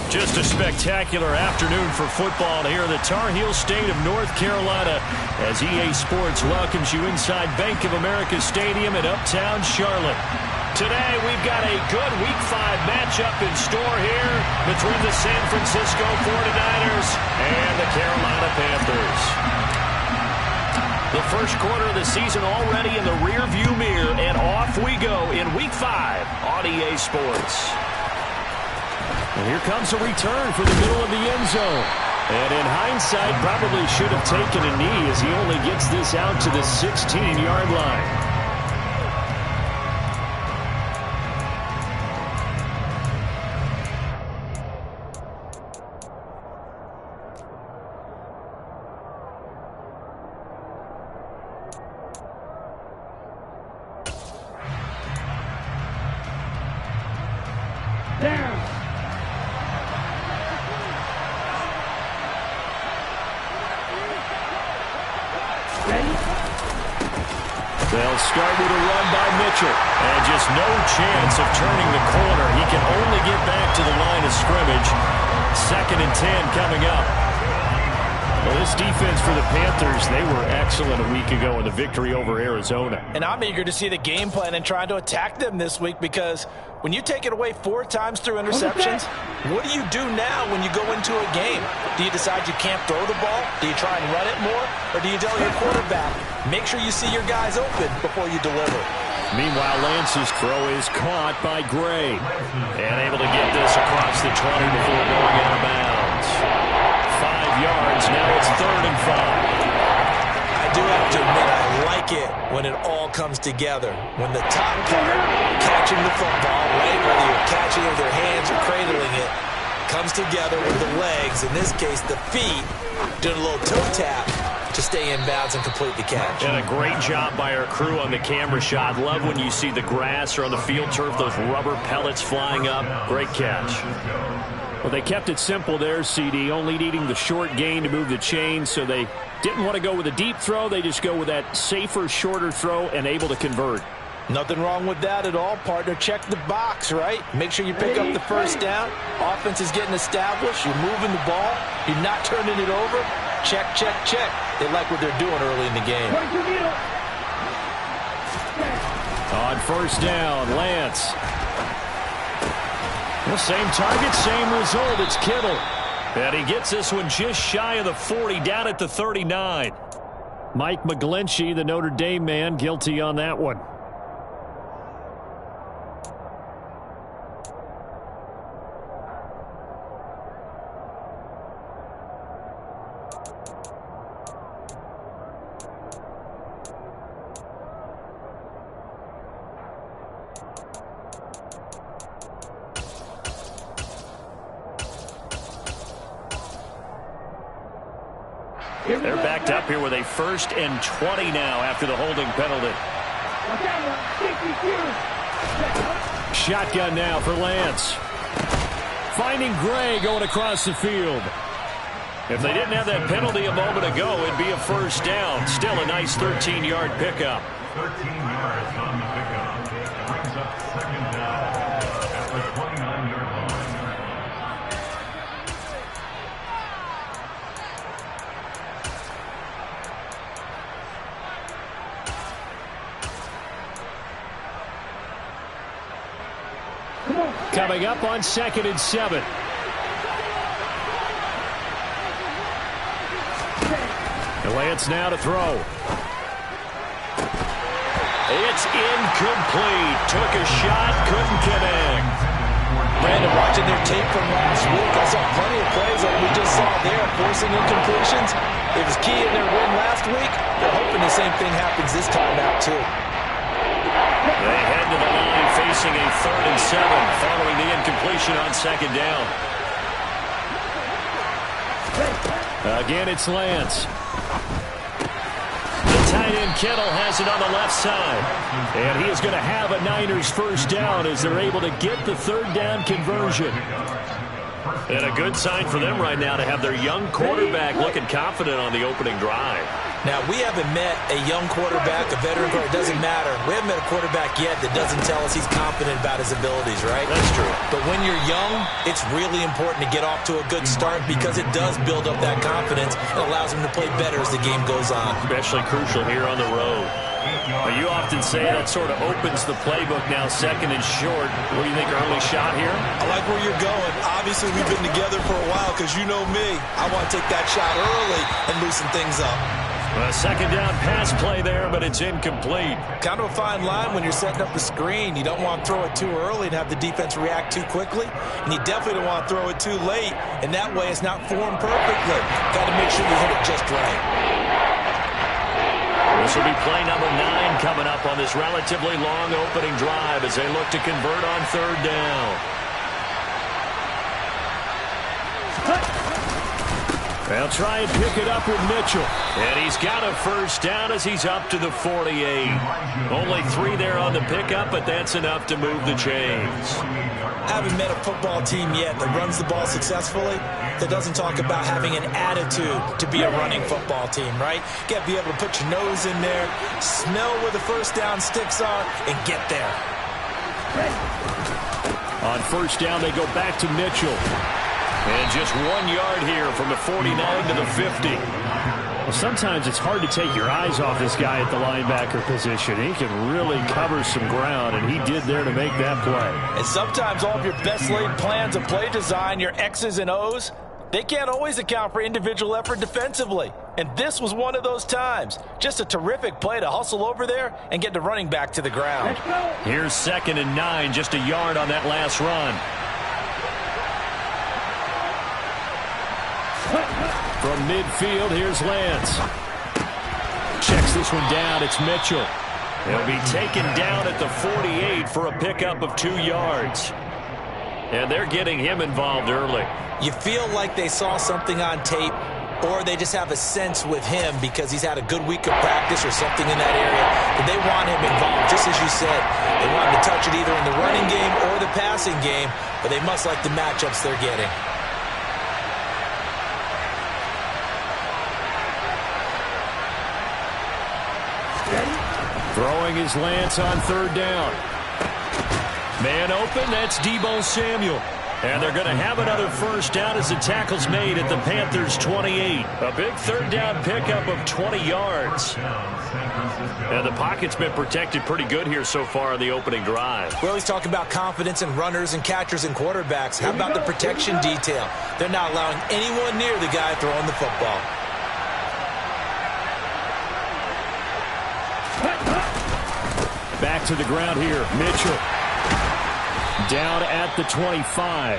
Just a spectacular afternoon for football here in the Tar Heel state of North Carolina as EA Sports welcomes you inside Bank of America Stadium in Uptown Charlotte. Today we've got a good Week 5 matchup in store here between the San Francisco 49ers and the Carolina Panthers. The first quarter of the season already in the rearview mirror, and off we go in Week 5 on EA Sports. And here comes a return for the middle of the end zone. And in hindsight, probably should have taken a knee as he only gets this out to the 16-yard line. They'll start with a run by Mitchell. And just no chance of turning the corner. He can only get back to the line of scrimmage. 2nd and 10 coming up. Well, this defense for the Panthers, they were excellent a week ago in the victory over Arizona. And I'm eager to see the game plan and trying to attack them this week, because when you take it away 4 times through interceptions, what do you do now when you go into a game? Do you decide you can't throw the ball? Do you try and run it more? Or do you tell your quarterback, make sure you see your guys open before you deliver? Meanwhile, Lance's throw is caught by Gray. And able to get this across the 20 before going out of bounds. 5 yards, now it's 3rd and 5. I do have to admit, I like it when it all comes together. When the top part, catching the football, right, whether you're catching it with your hands or cradling it, comes together with the legs, in this case the feet, doing a little toe tap to stay in bounds and complete the catch. And a great job by our crew on the camera shot. Love when you see the grass or on the field turf, those rubber pellets flying up. Great catch. Well, they kept it simple there, CD, only needing the short gain to move the chains, so they didn't want to go with a deep throw. They just go with that safer, shorter throw and able to convert. Nothing wrong with that at all, partner. Check the box, right? Make sure you pick up the first down. Offense is getting established. You're moving the ball. You're not turning it over. Check, check, check. They like what they're doing early in the game. On first down, Lance. The same target, same result. It's Kittle. And he gets this one just shy of the 40, down at the 39. Mike McGlinchey, the Notre Dame man, guilty on that one. They're backed up here with a 1st and 20 now after the holding penalty. Shotgun now for Lance. Finding Gray going across the field. If they didn't have that penalty a moment ago, it'd be a 1st down. Still a nice 13-yard pickup. 13 yards on the pickup. Brings up 2nd down at the 29-yard line. Coming up on 2nd and 7. Lance now to throw. It's incomplete. Took a shot, couldn't connect. Brandon, watching their tape from last week, I saw plenty of plays like we just saw there, forcing incompletions. It was key in their win last week. They're hoping the same thing happens this time out, too. They head to the line facing a 3rd and 7 following the incompletion on 2nd down. Again, it's Lance. The tight end Kittle has it on the left side. And he is going to have a Niners 1st down as they're able to get the 3rd down conversion. And a good sign for them right now to have their young quarterback looking confident on the opening drive. Now, we haven't met a young quarterback, a veteran quarterback, it doesn't matter. We haven't met a quarterback yet that doesn't tell us he's confident about his abilities, right? That's true. But when you're young, it's really important to get off to a good start because it does build up that confidence and allows him to play better as the game goes on. Especially crucial here on the road. But you often say that sort of opens the playbook now, second and short. What do you think, early shot here? I like where you're going. Obviously, we've been together for a while because you know me. I want to take that shot early and loosen things up. A second down pass play there, but it's incomplete. Kind of a fine line when you're setting up the screen. You don't want to throw it too early and have the defense react too quickly. And you definitely don't want to throw it too late. And that way it's not formed perfectly. Got to make sure you hit it just right. This will be play number 9 coming up on this relatively long opening drive as they look to convert on third down. They'll try and pick it up with Mitchell. And he's got a first down as he's up to the 48. Only 3 there on the pickup, but that's enough to move the chains. I haven't met a football team yet that runs the ball successfully that doesn't talk about having an attitude to be a running football team, right? You got to be able to put your nose in there, smell where the first down sticks are, and get there. On first down, they go back to Mitchell. And just 1 yard here from the 49 to the 50. Well, sometimes it's hard to take your eyes off this guy at the linebacker position. He can really cover some ground, and he did there to make that play. And sometimes all of your best laid plans of play design, your X's and O's, they can't always account for individual effort defensively. And this was one of those times. Just a terrific play to hustle over there and get the running back to the ground. Here's 2nd and 9, just a yard on that last run. From midfield, here's Lance. Checks this one down. It's Mitchell. He'll be taken down at the 48 for a pickup of 2 yards. And they're getting him involved early. You feel like they saw something on tape, or they just have a sense with him because he's had a good week of practice or something in that area, that they want him involved. Just as you said, they want him to touch it either in the running game or the passing game, but they must like the matchups they're getting. Throwing his Lance on third down. Man open, that's Deebo Samuel. And they're going to have another first down as the tackle's made at the Panthers' 28. A big third down pickup of 20 yards. And the pocket's been protected pretty good here so far in the opening drive. We always talk about confidence in runners and catchers and quarterbacks. How about the protection detail? They're not allowing anyone near the guy throwing the football. Back to the ground here, Mitchell. Down at the 25.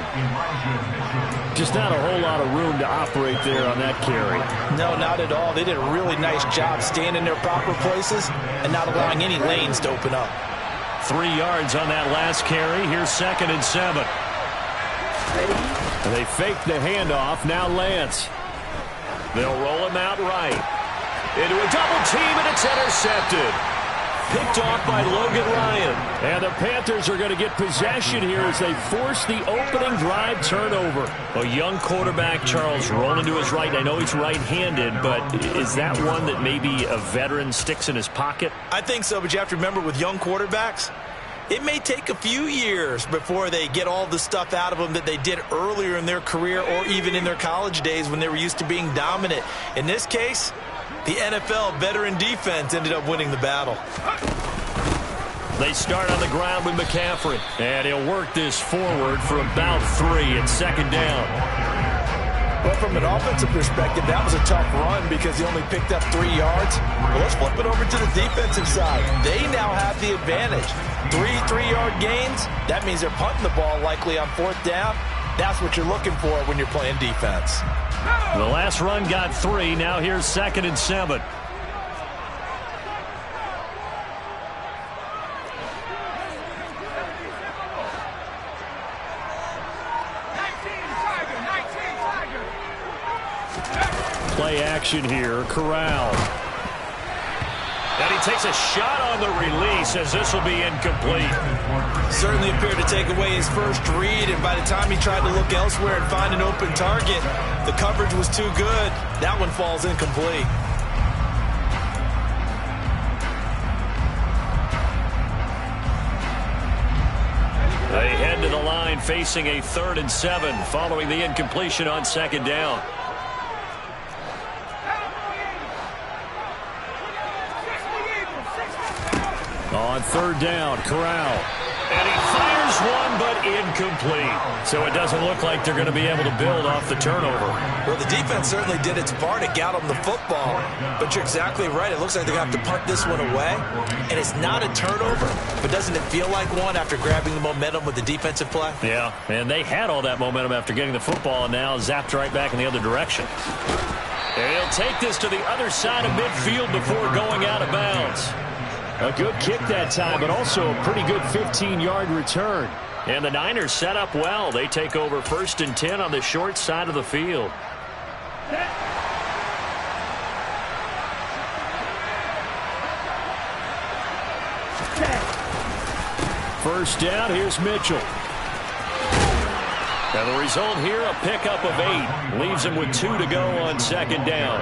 Just not a whole lot of room to operate there on that carry. No, not at all. They did a really nice job staying in their proper places and not allowing any lanes to open up. 3 yards on that last carry. Here's 2nd and 7. They fake the handoff. Now Lance. They'll roll him out right. Into a double team, and it's intercepted. Picked off by Logan Ryan. And the Panthers are going to get possession here as they force the opening drive turnover. A young quarterback, Charles, rolling to his right. I know he's right-handed, but is that one that maybe a veteran sticks in his pocket? I think so, but you have to remember with young quarterbacks, it may take a few years before they get all the stuff out of them that they did earlier in their career or even in their college days when they were used to being dominant. In this case, the NFL veteran defense ended up winning the battle. They start on the ground with McCaffrey. And he'll work this forward for about 3 at 2nd down. Well, from an offensive perspective, that was a tough run because he only picked up 3 yards. Well, let's flip it over to the defensive side. They now have the advantage. 3 3-yard gains. That means they're punting the ball likely on 4th down. That's what you're looking for when you're playing defense. The last run got 3. Now here's 2nd and 7. Play action here. Corral. And he takes a shot on the release as this will be incomplete. Certainly appeared to take away his first read, and by the time he tried to look elsewhere and find an open target, the coverage was too good. That one falls incomplete. line facing a 3rd and 7 following the incompletion on 2nd down. On 3rd down, Corral. And he fires one, but incomplete. So it doesn't look like they're going to be able to build off the turnover. Well, the defense certainly did its part to get them the football. But you're exactly right. It looks like they're going to have to punt this one away. And it's not a turnover. But doesn't it feel like one after grabbing the momentum with the defensive play? Yeah, and they had all that momentum after getting the football and now zapped right back in the other direction. And he'll take this to the other side of midfield before going out of bounds. A good kick that time, but also a pretty good 15-yard return. And the Niners set up well. They take over 1st and 10 on the short side of the field. First down, here's Mitchell. And the result here, a pickup of 8. Leaves him with 2 to go on 2nd down.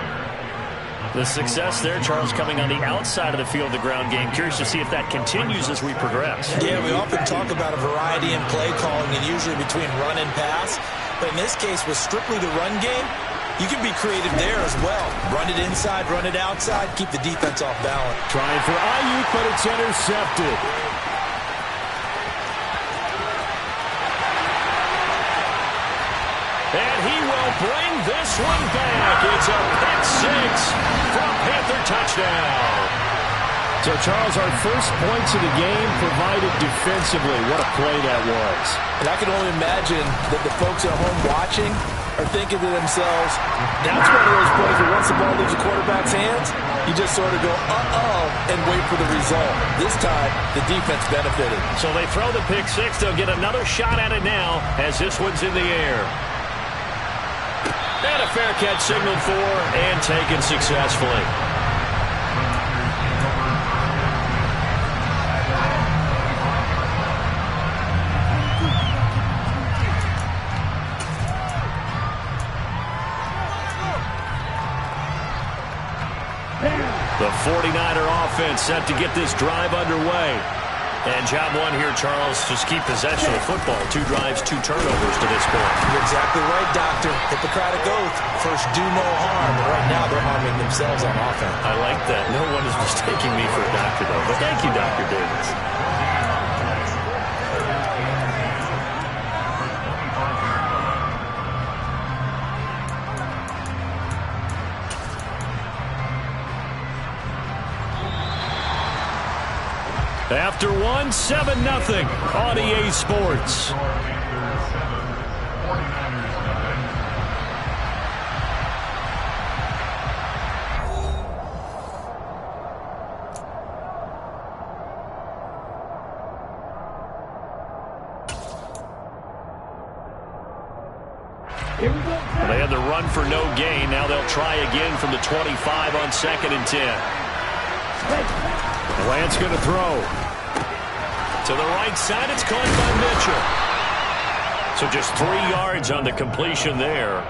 The success there, Charles, coming on the outside of the field, the ground game. Curious to see if that continues as we progress. Yeah, we often talk about a variety in play calling and usually between run and pass. But in this case, with strictly the run game, you can be creative there as well. Run it inside, run it outside, keep the defense off balance. Trying for Ayuk, but it's intercepted. And he will bring this one back. It's a pick 6 for a Panther touchdown. So, Charles, our first points of the game provided defensively. What a play that was. And I can only imagine that the folks at home watching are thinking to themselves, that's one of those plays where once the ball leaves the quarterback's hands, you just sort of go, uh-oh, and wait for the result. This time, the defense benefited. So they throw the pick 6. They'll get another shot at it now as this one's in the air. And a fair catch signaled for and taken successfully. The 49er offense set to get this drive underway. And job one here, Charles, just keep possession of football. 2 drives, 2 turnovers to this point. You're exactly right, Doctor. Hippocratic oath. First, do no harm. Right now, they're harming themselves on offense. I like that. No one is mistaking me for a doctor, though. But thank you, Dr. Davis. After one, 7-0 on EA Sports. They had the run for no gain. Now they'll try again from the 25 on 2nd and 10. Lance going to throw. To the right side, it's caught by Mitchell. So just 3 yards on the completion there.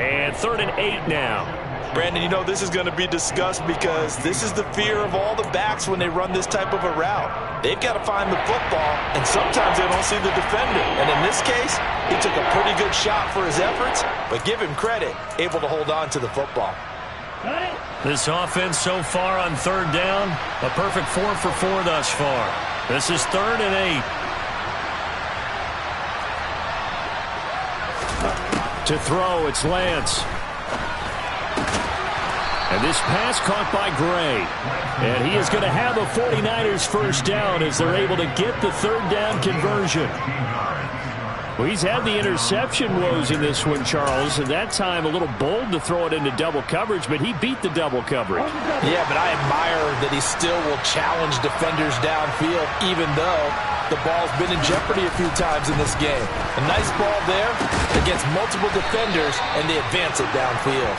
And 3rd and 8 now. Brandon, you know, this is going to be discussed because this is the fear of all the backs when they run this type of a route. They've got to find the football, and sometimes they don't see the defender. And in this case, he took a pretty good shot for his efforts, but give him credit, able to hold on to the football. This offense so far on 3rd down, a perfect 4 for 4 thus far. This is 3rd and 8. To throw, it's Lance. And this pass caught by Gray. And he is going to have a 49ers first down as they're able to get the 3rd down conversion. Well, he's had the interception woes in this one, Charles, and that time a little bold to throw it into double coverage, but he beat the double coverage. Yeah, but I admire that he still will challenge defenders downfield, even though the ball's been in jeopardy a few times in this game. A nice ball there against multiple defenders, and they advance it downfield.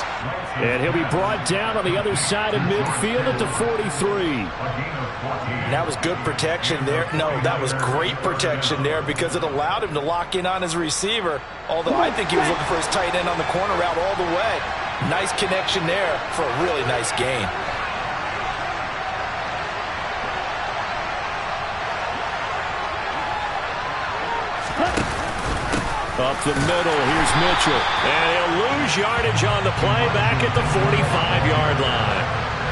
And he'll be brought down on the other side of midfield at the 43. That was good protection there. No, that was great protection there because it allowed him to lock in on his receiver, although I think he was looking for his tight end on the corner route all the way. Nice connection there for a really nice gain. Up the middle, here's Mitchell. And he'll lose yardage on the play back at the 45-yard line.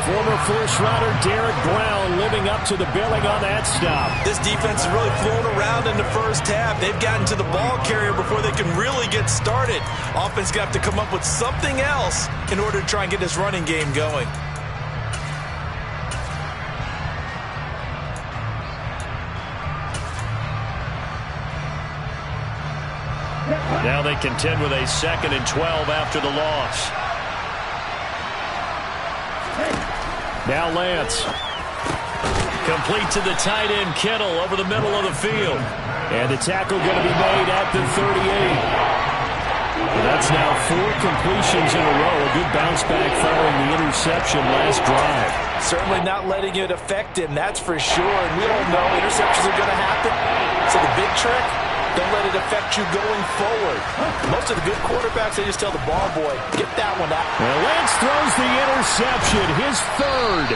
Former first-rounder Derek Brown living up to the billing on that stop. This defense is really flown around in the first half. They've gotten to the ball carrier before they can really get started. Offense got to come up with something else in order to try and get this running game going. Now they contend with a 2nd and 12 after the loss. Now Lance. Complete to the tight end Kittle over the middle of the field. And the tackle going to be made at the 38. Well, that's now 4 completions in a row. A good bounce back following the interception last drive. Certainly not letting it affect him, that's for sure. And we all know interceptions are going to happen. So the big trick, don't let it affect you going forward. Most of the good quarterbacks, they just tell the ball boy, get that one out. Well, Lance throws the interception, his 3rd.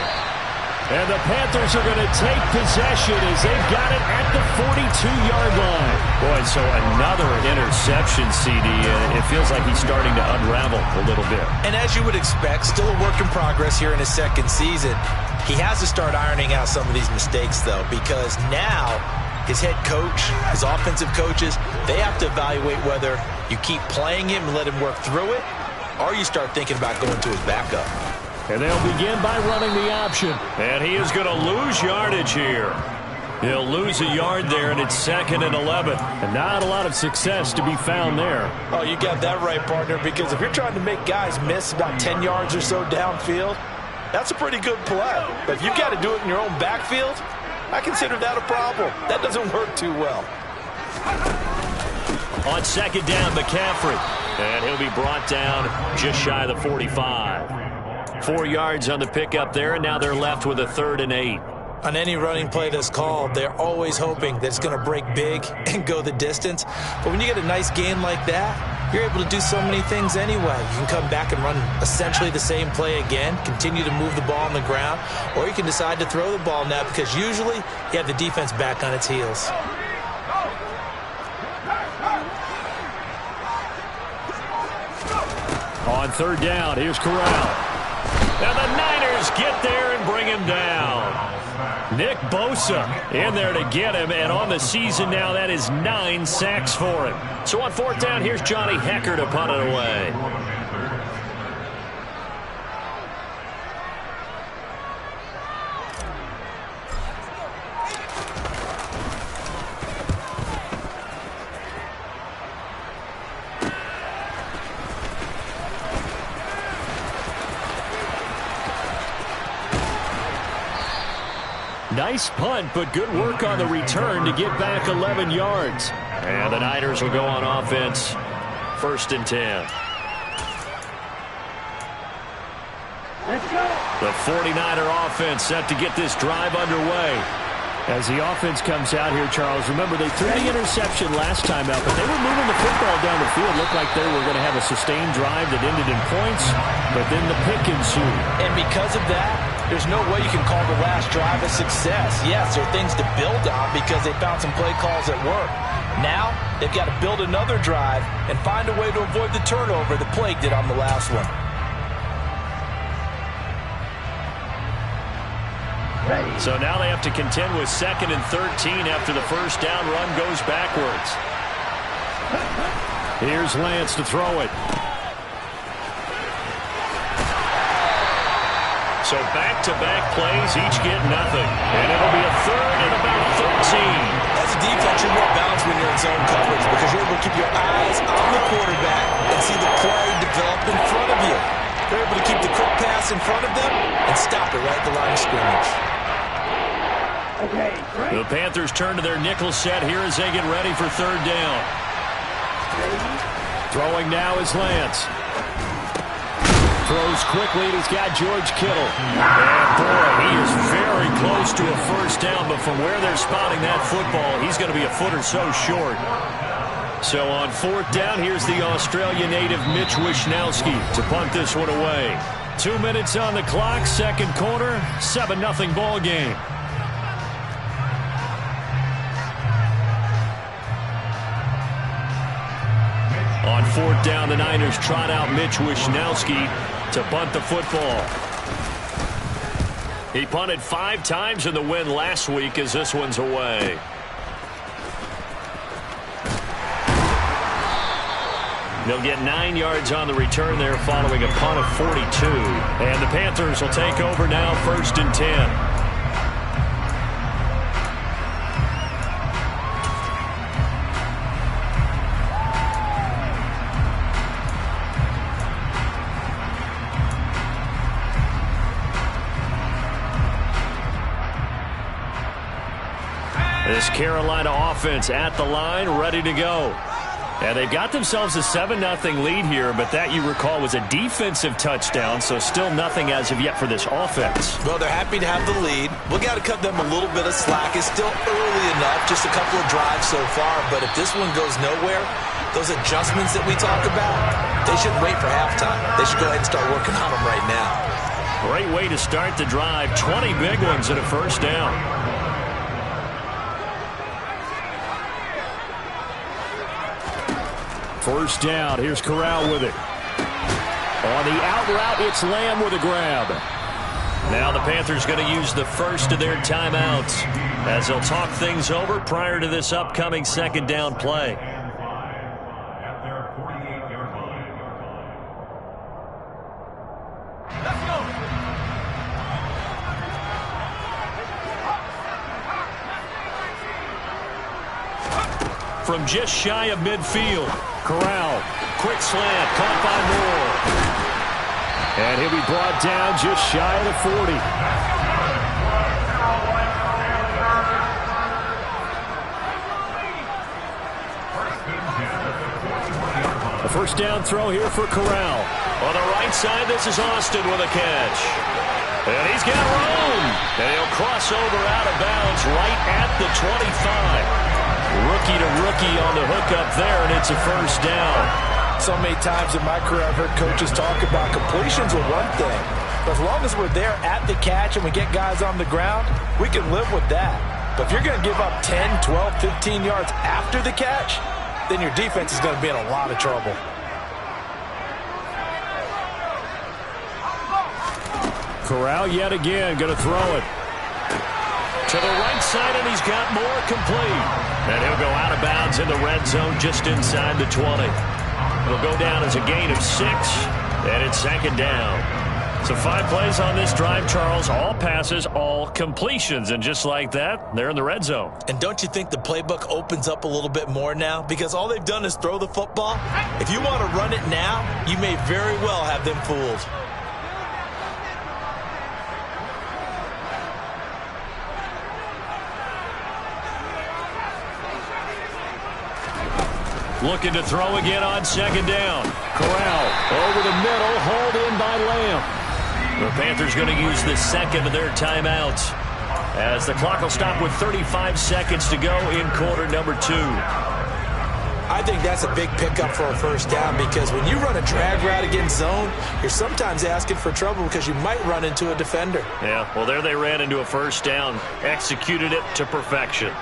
And the Panthers are going to take possession as they've got it at the 42-yard line. Boy, so another interception, CD. It feels like he's starting to unravel a little bit. And as you would expect, still a work in progress here in his 2nd season. He has to start ironing out some of these mistakes, though, because now his head coach, his offensive coaches, they have to evaluate whether you keep playing him and let him work through it, or you start thinking about going to his backup. And they'll begin by running the option. And he is going to lose yardage here. He'll lose a yard there, and it's 2nd and 11. And not a lot of success to be found there. Oh, you got that right, partner, because if you're trying to make guys miss about 10 yards or so downfield, that's a pretty good play. But if you got to do it in your own backfield, I consider that a problem. That doesn't work too well. On 2nd down, McCaffrey. And he'll be brought down just shy of the 45. 4 yards on the pickup there, and now they're left with a 3rd and 8. On any running play that's called, they're always hoping that it's going to break big and go the distance. But when you get a nice gain like that, you're able to do so many things anyway. You can come back and run essentially the same play again, continue to move the ball on the ground, or you can decide to throw the ball now because usually you have the defense back on its heels. On 3rd down, here's Corral. And the Niners get there and bring him down. Nick Bosa in there to get him, and on the season now, that is 9 sacks for him. So on 4th down, here's Johnny Hecker to punt it away. Nice punt, but good work on the return to get back 11 yards. And the Niners will go on offense, 1st and 10. Let's go. The 49er offense set to get this drive underway. As the offense comes out here, Charles, remember they threw the interception last time out, but they were moving the football down the field. Looked like they were going to have a sustained drive that ended in points, but then the pick ensued. And because of that, there's no way you can call the last drive a success. Yes, there are things to build on because they found some play calls that work. Now, they've got to build another drive and find a way to avoid the turnover the play did on the last one. So now they have to contend with 2nd and 13 after the first down run goes backwards. Here's Lance to throw it. So back-to-back plays, each get nothing. And it'll be a 3rd and about 13. As a defense, you're more balanced when you're in zone coverage because you're able to keep your eyes on the quarterback and see the play develop in front of you. They're able to keep the quick pass in front of them and stop it right at the line of scrimmage. Okay, right. The Panthers turn to their nickel set here as they get ready for 3rd down. Throwing now is Lance. Throws quickly, and he's got George Kittle. And boy, he is very close to a first down, but from where they're spotting that football, he's going to be a foot or so short. So on 4th down, here's the Australia native Mitch Wishnowsky to punt this one away. 2 minutes on the clock, 2nd quarter, 7-0 ball game. On fourth down, the Niners trot out Mitch Wishnowsky to bunt the football. He punted 5 times in the win last week as this one's away. They'll get 9 yards on the return there following a punt of 42. And the Panthers will take over now, 1st and 10. This Carolina offense at the line, ready to go. And they've got themselves a 7-0 lead here, but that, you recall, was a defensive touchdown, so still nothing as of yet for this offense. Well, they're happy to have the lead. We've got to cut them a little bit of slack. It's still early enough, just a couple of drives so far, but if this one goes nowhere, those adjustments that we talk about, they shouldn't wait for halftime. They should go ahead and start working on them right now. Great way to start the drive. 20 big ones and a 1st down. First down, here's Corral with it. On the out route, it's Lamb with a grab. Now the Panthers going to use the first of their timeouts as they'll talk things over prior to this upcoming 2nd down play. At their 48-yard line. From just shy of midfield, Corral, quick slant, caught by Moore. And he'll be brought down just shy of the 40. A 1st down throw here for Corral. On the right side, this is Austin with a catch. And he's got room. And he'll cross over out of bounds right at the 25. Rookie to rookie on the hookup there, and it's a 1st down. So many times in my career I've heard coaches talk about completions are one thing. But as long as we're there at the catch and we get guys on the ground, we can live with that. But if you're going to give up 10, 12, 15 yards after the catch, then your defense is going to be in a lot of trouble. Corral yet again going to throw it. To the right side, and he's got more complete. And he'll go out of bounds in the red zone just inside the 20. It'll go down as a gain of 6, and it's 2nd down. So 5 plays on this drive, Charles. All passes, all completions. And just like that, they're in the red zone. And don't you think the playbook opens up a little bit more now? Because all they've done is throw the football. If you want to run it now, you may very well have them fooled. Looking to throw again on 2nd down. Corral over the middle, hauled in by Lamb. The Panthers going to use the 2nd of their timeouts as the clock will stop with 35 seconds to go in quarter number 2. I think that's a big pickup for a 1st down because when you run a drag route against zone, you're sometimes asking for trouble because you might run into a defender. Yeah, well, there they ran into a 1st down, executed it to perfection.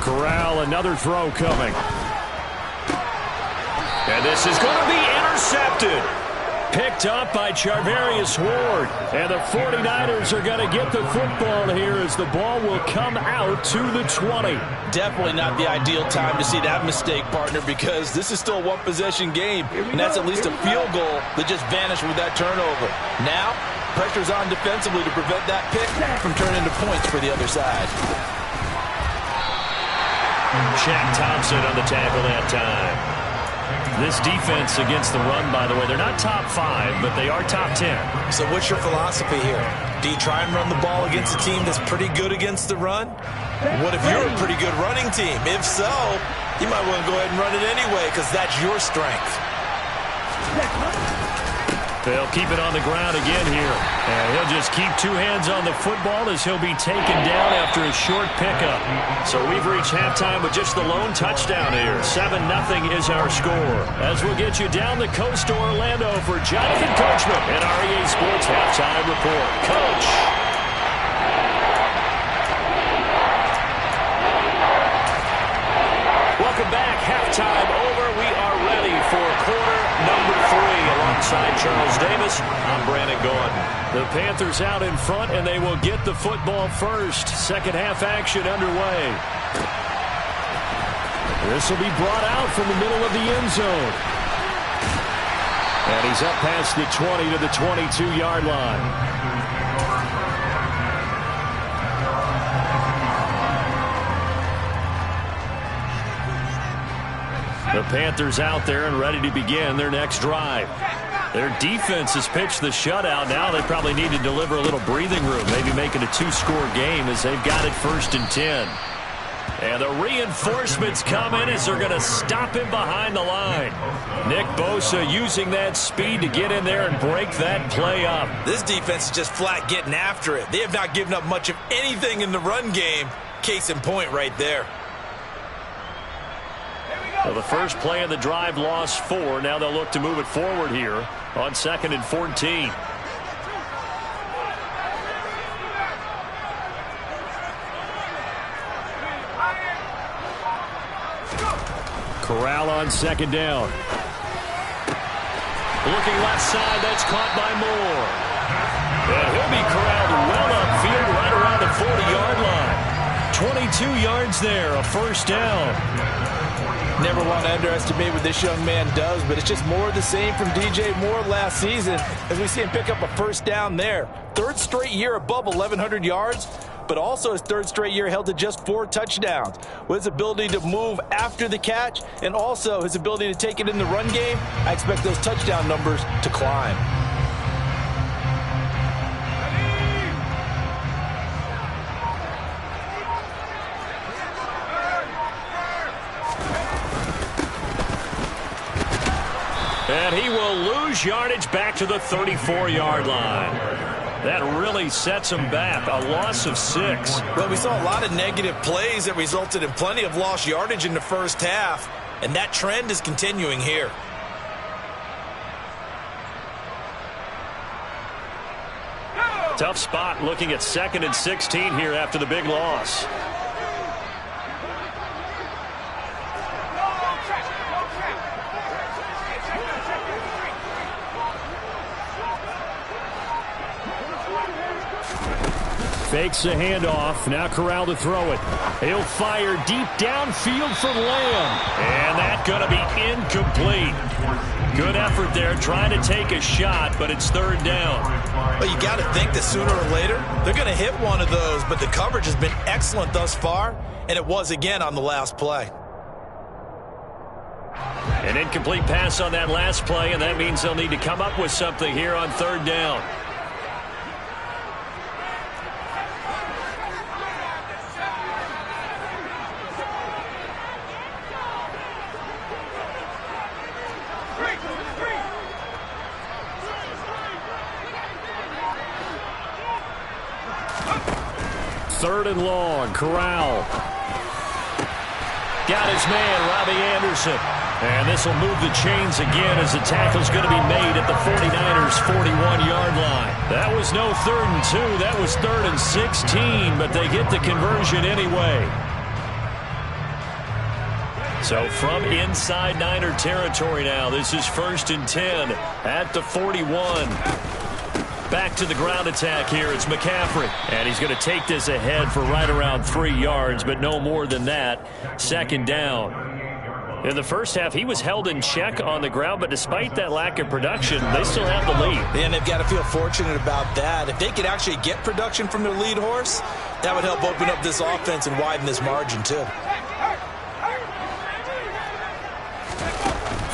Corral, another throw coming. And this is going to be intercepted. Picked up by Charvarius Ward. And the 49ers are going to get the football here as the ball will come out to the 20. Definitely not the ideal time to see that mistake, partner, because this is still a one-possession game, and that's at least a field goal that just vanished with that turnover. Now, pressure's on defensively to prevent that pick from turning into points for the other side. Shaq Thompson on the tackle that time. This defense against the run, by the way, they're not top 5, but they are top 10. So what's your philosophy here? Do you try and run the ball against a team that's pretty good against the run? What if you're a pretty good running team? If so, you might want to go ahead and run it anyway because that's your strength. They'll keep it on the ground again here. And he'll just keep 2 hands on the football as he'll be taken down after a short pickup. So we've reached halftime with just the lone touchdown here. 7-0 is our score. As we'll get you down the coast to Orlando for Jonathan Coachman and our EA Sports Halftime Report. Coach. Welcome back. Halftime over. We are ready for quarter number 3. Alongside Charles Davis, I'm Brandon Gordon. The Panthers out in front, and they will get the football first. Second half action underway. This will be brought out from the middle of the end zone. And he's up past the 20 to the 22-yard line. The Panthers out there and ready to begin their next drive. Their defense has pitched the shutout. Now they probably need to deliver a little breathing room, maybe make it a 2-score game as they've got it 1st and 10. And the reinforcements come in as they're going to stop him behind the line. Nick Bosa using that speed to get in there and break that play up. This defense is just flat getting after it. They have not given up much of anything in the run game. Case in point right there. Well, the first play of the drive lost 4. Now they'll look to move it forward here on 2nd and 14. Corral on 2nd down. Looking left side, that's caught by Moore. And he'll be corralled well upfield right around the 40-yard line. 22 yards there, a 1st down. Never want to underestimate what this young man does, but it's just more of the same from DJ Moore last season as we see him pick up a 1st down there. 3rd straight year above 1,100 yards, but also his 3rd straight year held to just 4 touchdowns. With his ability to move after the catch and also his ability to take it in the run game, I expect those touchdown numbers to climb. And he will lose yardage back to the 34-yard line. That really sets him back. A loss of 6. Well, we saw a lot of negative plays that resulted in plenty of lost yardage in the first half, and that trend is continuing here. Tough spot looking at 2nd and 16 here after the big loss. Fakes the handoff. Now Corral to throw it. He'll fire deep downfield for Lamb. And that's going to be incomplete. Good effort there trying to take a shot, but it's 3rd down. Well, you got to think that sooner or later they're going to hit one of those, but the coverage has been excellent thus far, and it was again on the last play. An incomplete pass on that last play, and that means they'll need to come up with something here on 3rd down. Third and long. Corral. Got his man, Robbie Anderson. And this will move the chains again as the tackle's going to be made at the 49ers' 41-yard line. That was no 3rd and 2. That was 3rd and 16, but they get the conversion anyway. So from inside Niner territory now, this is 1st and 10 at the 41. Back to the ground attack here. It's McCaffrey. And he's going to take this ahead for right around 3 yards, but no more than that. 2nd down. In the first half, he was held in check on the ground, but despite that lack of production, they still have the lead. And they've got to feel fortunate about that. If they could actually get production from their lead horse, that would help open up this offense and widen this margin too.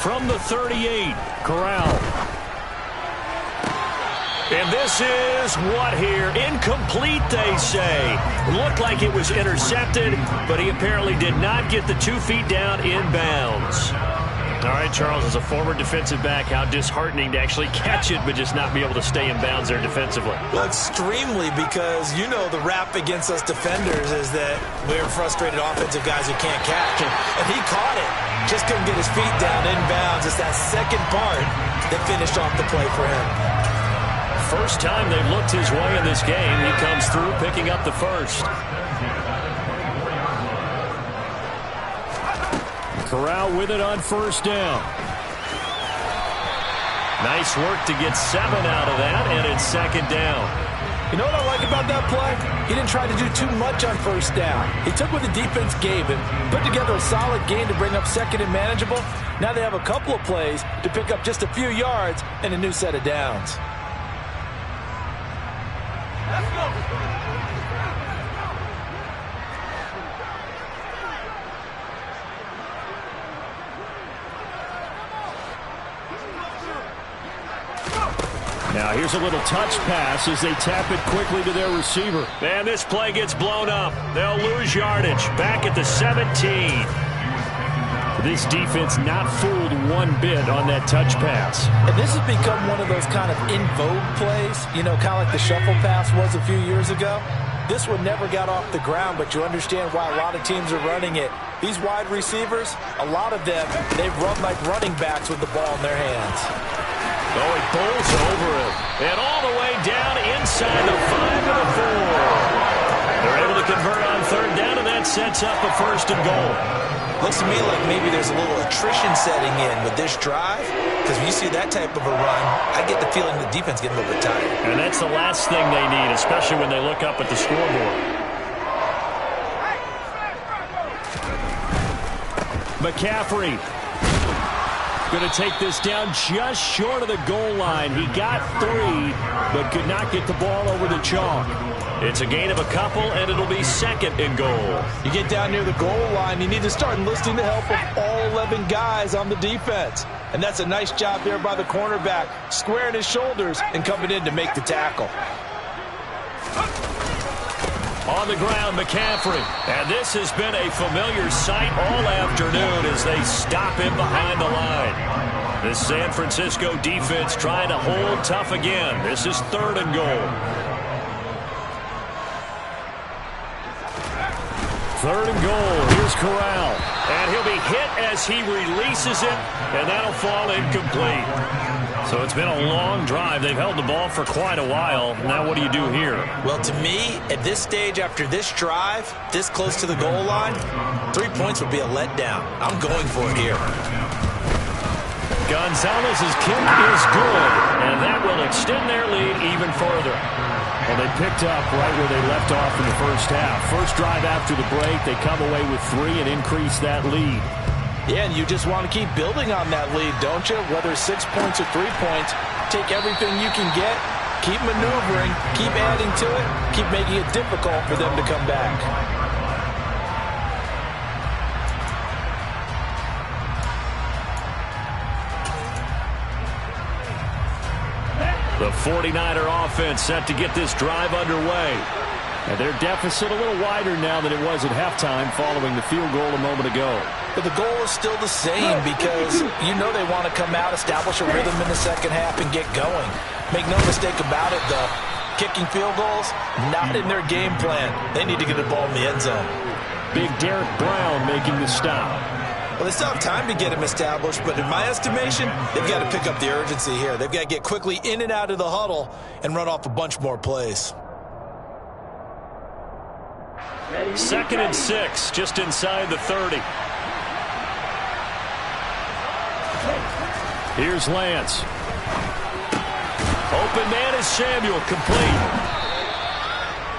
From the 38, Corral. And this is what here? Incomplete, they say. Looked like it was intercepted, but he apparently did not get the 2 feet down in bounds. All right, Charles, as a former defensive back, how disheartening to actually catch it, but just not be able to stay in bounds there defensively. Well, extremely, because you know the rap against us defenders is that we're frustrated offensive guys who can't catch. And he caught it. Just couldn't get his feet down in bounds. It's that second part that finished off the play for him. first time they've looked his way in this game. He comes through picking up the first. Corral with it on first down. Nice work to get 7 out of that, and it's second down. You know what I like about that play? He didn't try to do too much on first down. He took what the defense gave him, put together a solid game to bring up second and manageable. Now they have a couple of plays to pick up just a few yards and a new set of downs. Let's go. Now here's a little touch pass as they tap it quickly to their receiver. And this play gets blown up. They'll lose yardage. Back at the 17. This defense not fooled one bit on that touch pass. And this has become one of those kind of in vogue plays, you know, kind of like the shuffle pass was a few years ago. This one never got off the ground, but you understand why a lot of teams are running it. These wide receivers, a lot of them, they've run like running backs with the ball in their hands. Oh, he bowls over it. And all the way down inside the 5 to the 4. They're able to convert on third down, and that sets up a first and goal. Looks to me like maybe there's a little attrition setting in with this drive, because when you see that type of a run, I get the feeling the defense getting a little bit tired. And that's the last thing they need, especially when they look up at the scoreboard. McCaffrey going to take this down just short of the goal line. He got 3, but could not get the ball over the chalk. It's a gain of a couple, and it'll be second and goal. You get down near the goal line, you need to start enlisting the help of all 11 guys on the defense. And that's a nice job there by the cornerback, squaring his shoulders and coming in to make the tackle. On the ground, McCaffrey. And this has been a familiar sight all afternoon as they stop him behind the line. This San Francisco defense trying to hold tough again. This is third and goal. Third and goal. Here's Corral. And he'll be hit as he releases it, and that'll fall incomplete. So it's been a long drive. They've held the ball for quite a while. Now what do you do here? Well, to me, at this stage after this drive, this close to the goal line, 3 points would be a letdown. I'm going for it here. Gonzalez's kick is good, and that will extend their lead even further. Well, they picked up right where they left off in the first half. First drive after the break, they come away with 3 and increase that lead. Yeah, and you just want to keep building on that lead, don't you? Whether 6 points or 3 points, take everything you can get, keep maneuvering, keep adding to it, keep making it difficult for them to come back. The 49er offense set to get this drive underway. And their deficit a little wider now than it was at halftime following the field goal a moment ago. But the goal is still the same because you know they want to come out, establish a rhythm in the second half, and get going. Make no mistake about it, though. Kicking field goals, not in their game plan. They need to get the ball in the end zone. Big Derek Brown making the stop. Well, they still have time to get him established, but in my estimation, they've got to pick up the urgency here. They've got to get quickly in and out of the huddle and run off a bunch more plays. 2nd and 6, just inside the 30. Here's Lance. Open man is Samuel, complete.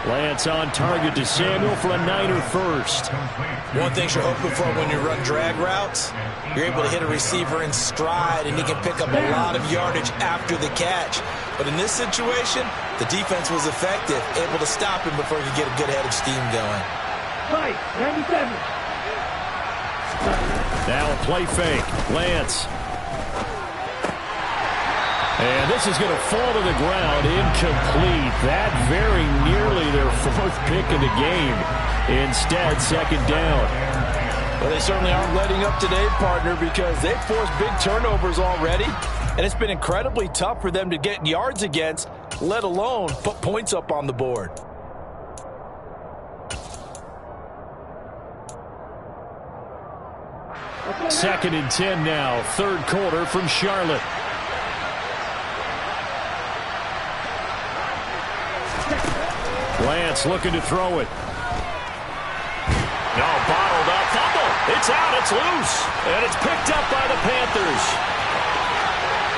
Lance on target to Samuel for a Niner first. One thing you're hoping for when you run drag routes, you're able to hit a receiver in stride, and he can pick up a lot of yardage after the catch. But in this situation, the defense was effective, able to stop him before he could get a good head of steam going. Fight, 97. Now a play fake. Lance. And this is going to fall to the ground, incomplete. That very nearly their 4th pick of the game. Instead, second down. Well, they certainly aren't letting up today, partner, because they've forced big turnovers already, and it's been incredibly tough for them to get yards against, let alone put points up on the board. Second and 10 now, third quarter from Charlotte. Lance looking to throw it. No, bottled up. Fumble. It's out. It's loose. And it's picked up by the Panthers.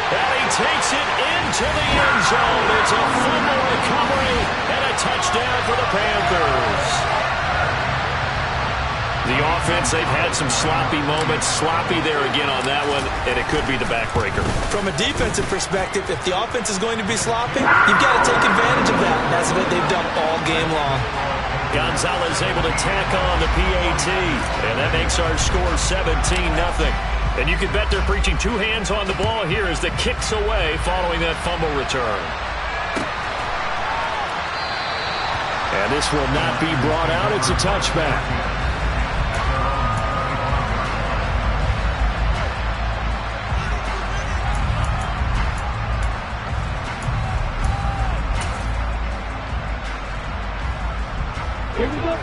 And he takes it into the end zone. It's a fumble recovery and a touchdown for the Panthers. The offense, they've had some sloppy moments. Sloppy there again on that one, and it could be the backbreaker. From a defensive perspective, if the offense is going to be sloppy, you've got to take advantage of that. That's what they've done all game long. Gonzalez able to tack on the PAT, and that makes our score 17-0. And you can bet they're preaching two hands on the ball here as the kick's away following that fumble return. And this will not be brought out. It's a touchback.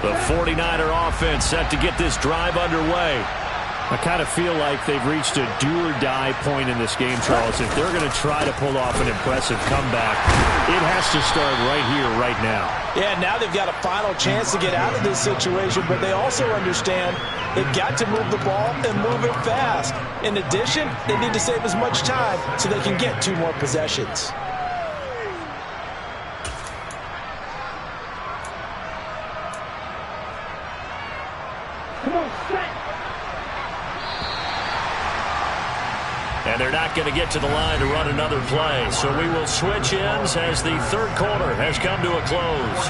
The 49er offense set to get this drive underway. I kind of feel like they've reached a do-or-die point in this game, Charles. If they're going to try to pull off an impressive comeback, it has to start right here, right now. Yeah, now they've got a final chance to get out of this situation, but they also understand they've got to move the ball and move it fast. In addition, they need to save as much time so they can get 2 more possessions. And they're not going to get to the line to run another play. So we will switch ends as the third quarter has come to a close.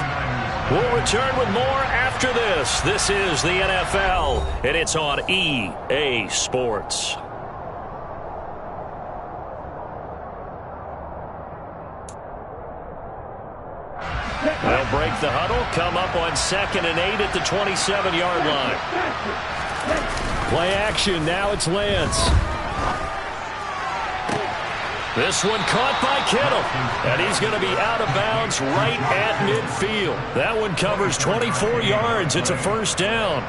We'll return with more after this. This is the NFL, and it's on EA Sports. They'll break the huddle, come up on 2nd and 8 at the 27-yard line. Play action, now it's Lance. This one caught by Kittle, and he's going to be out of bounds right at midfield. That one covers 24 yards. It's a first down.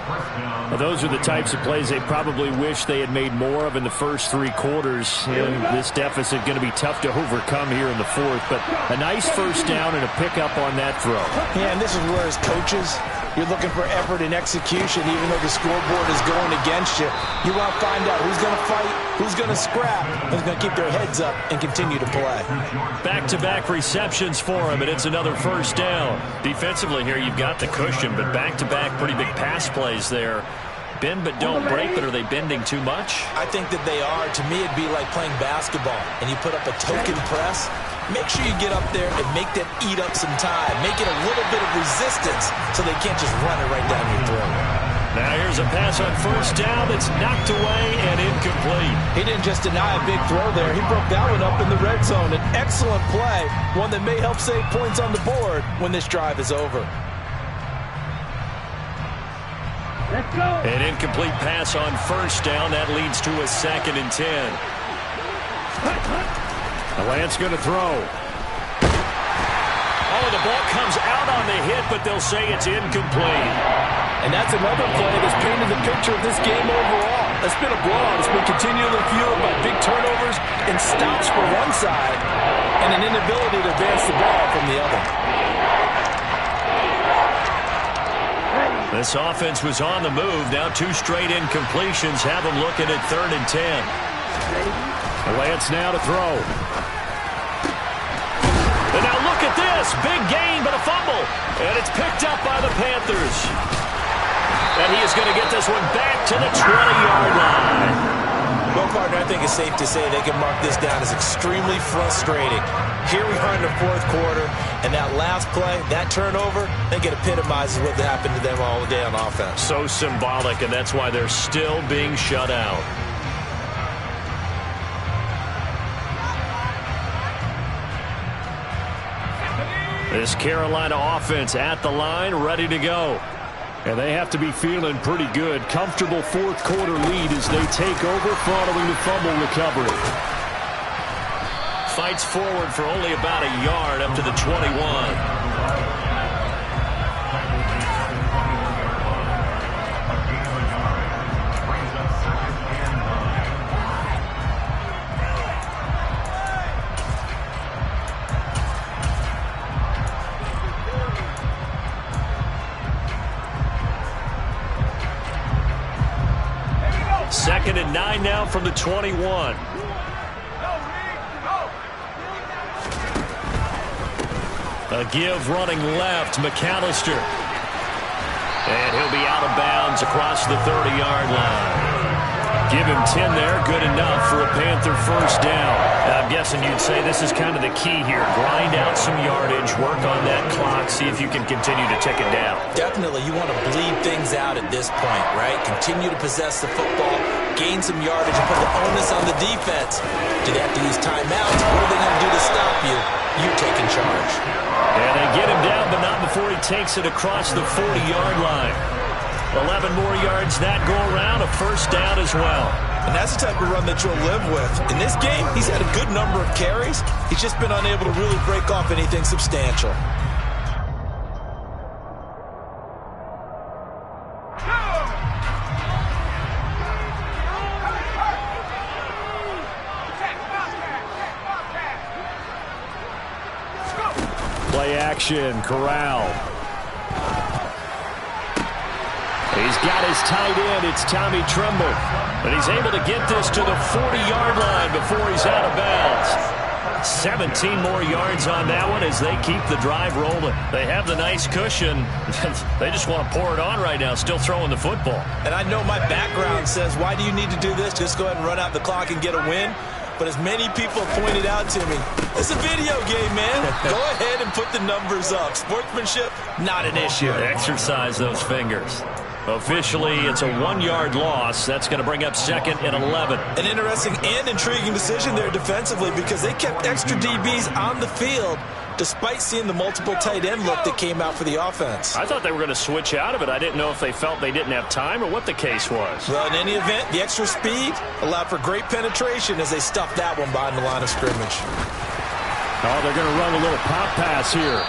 Well, those are the types of plays they probably wish they had made more of in the first 3 quarters. And this deficit going to be tough to overcome here in the 4th, but a nice first down and a pickup on that throw. Yeah, and this is where as coaches, you're looking for effort and execution, even though the scoreboard is going against you. You want to find out who's going to fight, who's going to scrap, who's going to keep their heads up and continue to play. Back-to-back receptions for him, and it's another first down. Defensively here, you've got the cushion, but back-to-back pretty big pass plays there. Bend but don't break, but are they bending too much? I think that they are. To me, it'd be like playing basketball, and you put up a token press. Make sure you get up there and make them eat up some time. Make it a little bit of resistance so they can't just run it right down your throat. Now here's a pass on first down that's knocked away and incomplete. He didn't just deny a big throw there. He broke that one up in the red zone. An excellent play, one that may help save points on the board when this drive is over. Let's go. An incomplete pass on first down. That leads to a 2nd and 10. Lance going to throw. Oh, the ball comes out on the hit, but they'll say it's incomplete. And that's another play that's painted the picture of this game overall. It's been a blowout. It's been continually fueled by big turnovers and stops for one side and an inability to advance the ball from the other. This offense was on the move. Now 2 straight incompletions have them looking at 3rd and 10. Lance now to throw. And now look at this. Big gain, but a fumble. And it's picked up by the Panthers. And he is going to get this one back to the 20-yard line. Well, partner, I think it's safe to say they can mark this down as extremely frustrating. Here we are in the 4th quarter, and that last play, that turnover, I think it epitomizes what happened to them all day on offense. So symbolic, and that's why they're still being shut out. This Carolina offense at the line, ready to go. And they have to be feeling pretty good. Comfortable 4th quarter lead as they take over following the fumble recovery. Fights forward for only about a yard up to the 21. 2nd and 9 now from the 21. A give running left, McAllister. And he'll be out of bounds across the 30-yard line. Give him 10 there, good enough for a Panther first down. I'm guessing you'd say this is kind of the key here. Grind out some yardage, work on that clock, see if you can continue to tick it down. Definitely, you want to bleed things out at this point, right? Continue to possess the football, gain some yardage, and put the onus on the defense. Do they have to use timeouts? What are they going to do to stop you? You taking charge. And they get him down, but not before he takes it across the 40-yard line. 11 more yards that go around, a first down as well. And that's the type of run that you'll live with. In this game, he's had a good number of carries. He's just been unable to really break off anything substantial. Play action, Corral. He's got his tight end. It's Tommy Tremble. But he's able to get this to the 40-yard line before he's out of bounds. 17 more yards on that one as they keep the drive rolling. They have the nice cushion. They just want to pour it on right now, still throwing the football. And I know my background says, why do you need to do this? Just go ahead and run out the clock and get a win. But as many people have pointed out to me, it's a video game, man. Go ahead and put the numbers up. Sportsmanship, not an issue. Exercise those fingers. Officially, it's a 1-yard loss. That's going to bring up 2nd and 11. An interesting and intriguing decision there defensively because they kept extra DBs on the field despite seeing the multiple tight end look that came out for the offense. I thought they were going to switch out of it. I didn't know if they felt they didn't have time or what the case was. Well, in any event, the extra speed allowed for great penetration as they stuffed that one behind the line of scrimmage. Oh, they're going to run a little pop pass here.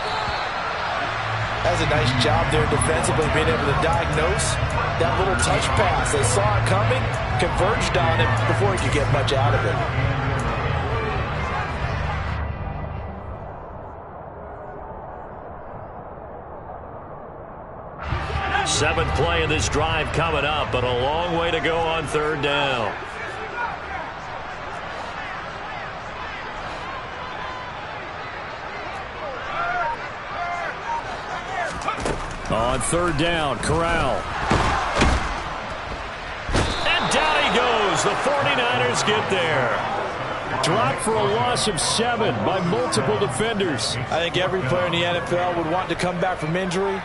That's a nice job there defensively, being able to diagnose that little touch pass. They saw it coming, converged on it before he could get much out of it. Seventh play of this drive coming up, but a long way to go on 3rd down. On 3rd down, Corral. And down he goes. The 49ers get there. Dropped for a loss of 7 by multiple defenders. I think every player in the NFL would want to come back from injury,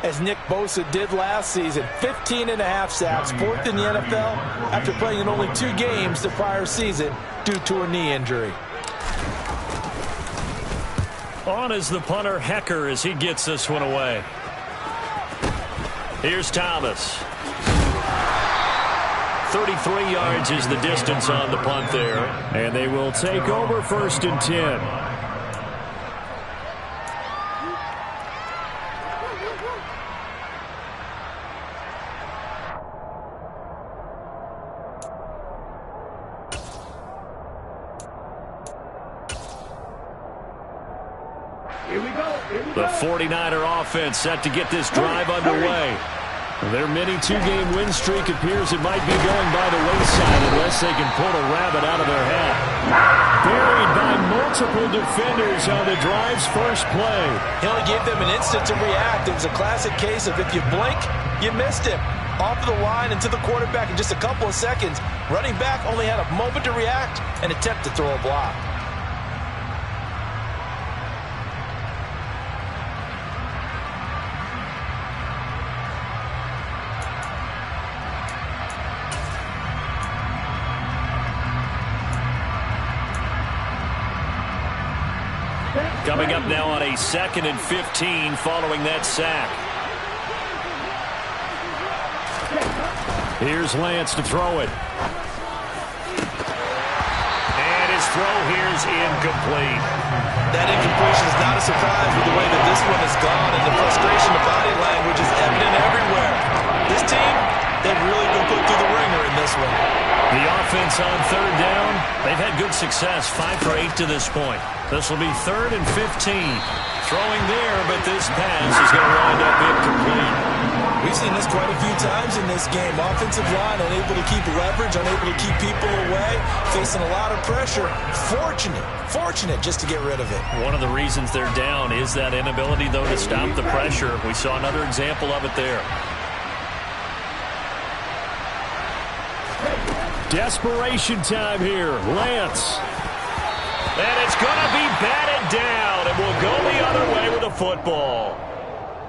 as Nick Bosa did last season. 15.5 sacks, 4th in the NFL, after playing in only 2 games the prior season due to a knee injury. On is the punter, Hecker, as he gets this one away. Here's Thomas. 33 yards is the distance on the punt there. And they will take over 1st and 10. The 49er offense set to get this drive underway. Their mini 2-game win streak appears it might be going by the wayside unless they can pull a rabbit out of their hat. Buried by multiple defenders on the drive's first play. He only gave them an instant to react. It was a classic case of if you blink, you missed him. Off of the line and to the quarterback in just a couple of seconds. Running back only had a moment to react and attempt to throw a block. Coming up now on a 2nd and 15 following that sack. Here's Lance to throw it. And his throw here's incomplete. That incompletion is not a surprise with the way that this one has gone, and the frustration of body language is evident everywhere. This team, they've really been put through the ringer in this one. The offense on 3rd down, they've had good success, 5 for 8 to this point. This will be 3rd and 15. Throwing there, but this pass is going to wind up incomplete. We've seen this quite a few times in this game. Offensive line unable to keep leverage, unable to keep people away, facing a lot of pressure. Fortunate just to get rid of it. One of the reasons they're down is that inability, though, to stop the pressure. We saw another example of it there. Desperation time here. Lance. And it's going to be batted down, and we'll go the other way with the football.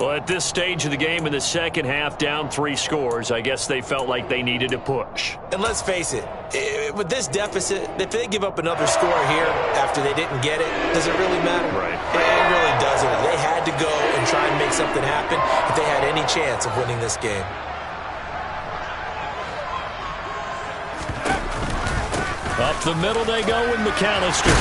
Well, at this stage of the game in the second half, down 3 scores, I guess they felt like they needed to push. And let's face it, with this deficit, if they give up another score here after they didn't get it, does it really matter? Right. It really doesn't. They had to go and try and make something happen if they had any chance of winning this game. Up the middle they go with McAllister.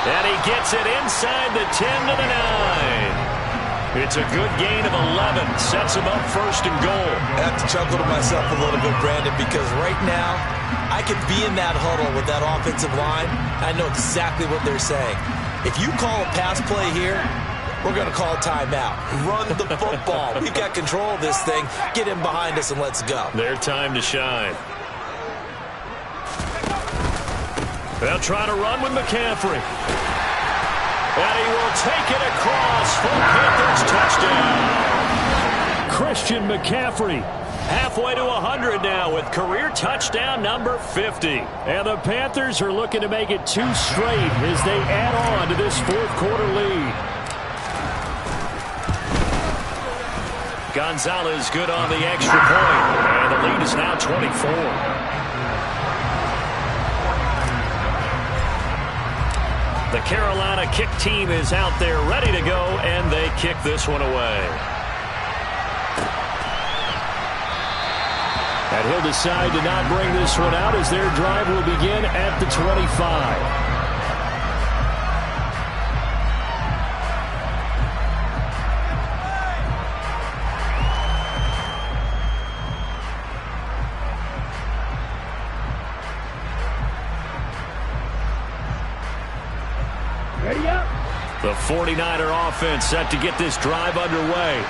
And he gets it inside the 10 to the 9. It's a good gain of 11. Sets him up first and goal. I have to chuckle to myself a little bit, Brandon, because right now I could be in that huddle with that offensive line. I know exactly what they're saying. If you call a pass play here, we're going to call timeout. Run the football. We've got control of this thing. Get in behind us and let's go. Their time to shine. They'll try to run with McCaffrey. And he will take it across for Panthers touchdown. Christian McCaffrey halfway to 100 now with career touchdown number 50. And the Panthers are looking to make it 2 straight as they add on to this fourth-quarter lead. Gonzalez good on the extra point. And the lead is now 24. The Carolina kick team is out there ready to go, and they kick this one away. And he'll decide to not bring this one out as their drive will begin at the 25. The 49er offense set to get this drive underway.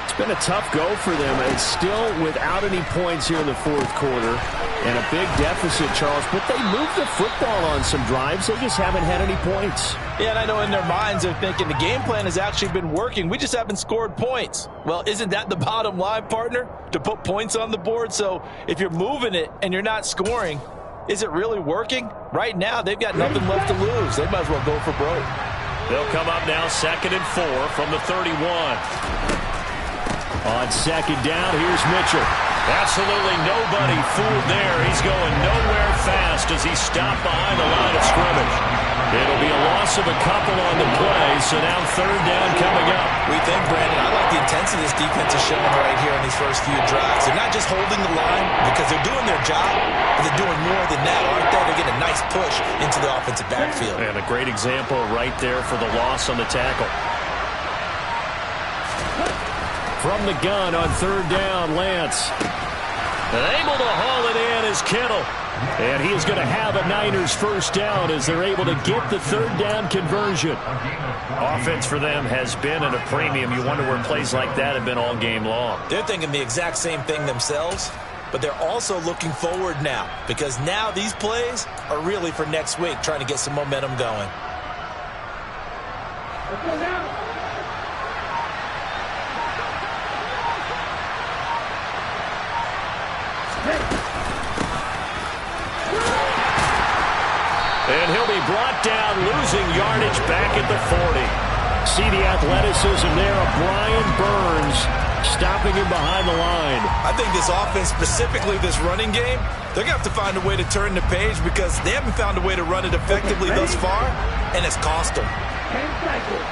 It's been a tough go for them. It's still without any points here in the fourth quarter. And a big deficit, Charles. But they moved the football on some drives. They just haven't had any points. Yeah, and I know in their minds they're thinking the game plan has actually been working. We just haven't scored points. Well, isn't that the bottom line, partner? To put points on the board? So if you're moving it and you're not scoring, is it really working? Right now, they've got nothing left to lose. They might as well go for broke. They'll come up now 2nd and 4 from the 31. On second down, here's Mitchell. Absolutely nobody fooled there. He's going nowhere fast as he's stopped behind the line of scrimmage. It'll be a loss of a couple on the play, so now 3rd down coming up. We think, Brandon, I like the intensity this defense is showing right here in these first few drives. They're not just holding the line because they're doing their job, but they're doing more than that, aren't they? They're getting a nice push into the offensive backfield. And a great example right there for the loss on the tackle. From the gun on 3rd down, Lance. And able to haul it in is Kittle. And he is going to have a Niners first down as they're able to get the 3rd down conversion. Offense for them has been at a premium. You wonder where plays like that have been all game long. They're thinking the exact same thing themselves, but they're also looking forward now because now these plays are really for next week, trying to get some momentum going. Let's go now. And he'll be brought down, losing yardage back at the 40. See the athleticism there of Brian Burns stopping him behind the line. I think this offense, specifically this running game, they're going to have to find a way to turn the page because they haven't found a way to run it effectively thus far, and it's cost them. 10 seconds.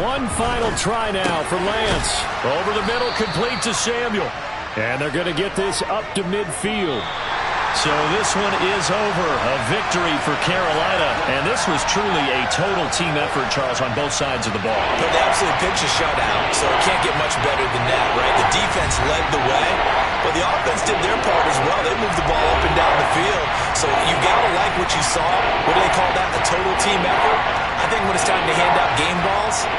One final try now for Lance. Over the middle, complete to Samuel. And they're going to get this up to midfield. So this one is over. A victory for Carolina. And this was truly a total team effort, Charles, on both sides of the ball. But they absolutely pitched a shutout, so it can't get much better than that, right? The defense led the way, but the offense did their part as well. They moved the ball up and down the field. So you got to like what you saw. What do they call that? A total team effort? I think when it's time to hand out game balls,